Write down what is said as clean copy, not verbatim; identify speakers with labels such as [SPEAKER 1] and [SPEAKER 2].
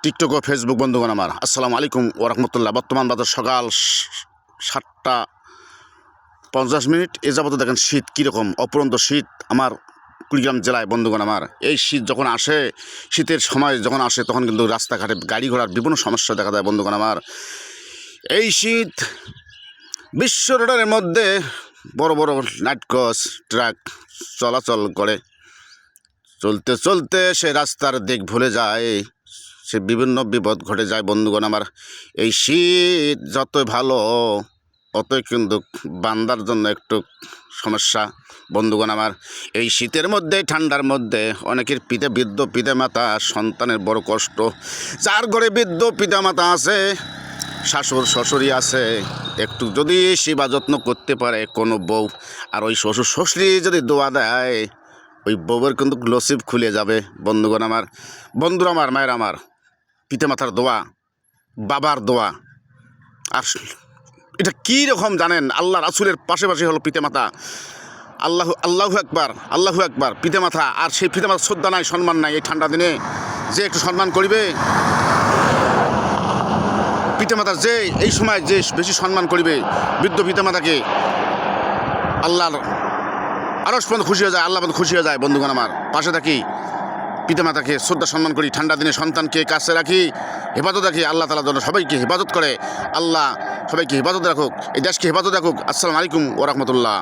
[SPEAKER 1] TikTok ও Facebook বন্ধুগণ আমার আসসালামু আলাইকুম ওয়া রাহমাতুল্লাহ। বর্তমান বাজার সকাল 7টা 50 এ যাবত দেখেন শীত কীরকম, অপরন্ত শীত আমার কুড়িগ্রাম জেলায় বন্ধুগণ আমার। এই শীত যখন আসে, শীতের সময় যখন আসে তখন কিন্তু রাস্তাঘাটে গাড়ি ঘোড়ার বিভিন্ন সমস্যা দেখা যায় বন্ধুগণ আমার। এই শীত বিশ্ব রোডের মধ্যে বড় বড় নাটকস ট্রাক চলাচল করে, চলতে চলতে সে রাস্তার দিক ভুলে যায়, সে বিভিন্ন বিপদ ঘটে যায় বন্ধুগণ আমার। এই শীত যতই ভালো অতই কিন্তু বান্দার জন্য একটু সমস্যা বন্ধুগণ আমার। এই শীতের মধ্যে ঠান্ডার মধ্যে অনেকের বৃদ্ধ পিতামাতা সন্তানের বড় কষ্ট। যার ঘরে বৃদ্ধ পিতামাতা আছে, শাশুড় শ্বশুরি আছে, একটু যদি সেবা যত্ন করতে পারে কোনো বউ, আর ওই শ্বশুর শ্বশুরি যদি দোয়া দেয়, ওই বউয়ের কিন্তু নসিব খুলে যাবে বন্ধুগণ আমার। বন্ধুরা আমার, মায়ের আমার, পিতামাতার দোয়া, বাবার দোয়া, আর এটা কী রকম জানেন? আল্লাহ রাসূলের পাশাপাশি হলো পিতামাতা। আল্লাহু আকবার, আল্লাহু আকবার। পিতামাতা, আর সেই পিতামাতার শ্রদ্ধা নাই, সম্মান নাই। এই ঠান্ডা দিনে যে একটু সম্মান করিবে, পিতামাতার যে এই সময় যে বেশি সম্মান করিবে বৃদ্ধ পিতামাতাকে, আল্লাহর আরশ পর্যন্ত খুশি হয়ে যায়, আল্লাহ পর্যন্ত খুশি হয়ে যায় বন্ধুগণ আমার। পাশে থাকি, পিতামাতাকে শ্রদ্ধা সম্মান করি, ঠান্ডা দিনে সন্তানকে কাছে রাখি, হেফাজত রাখি। আল্লাহ তাআলা যেন সবাইকে হেফাজত করে, আল্লাহ সবাইকে হেফাজত রাখুক, এই দেশকে হেফাজত রাখুক। আসসালামু আলাইকুম ওয়া রাহমাতুল্লাহ।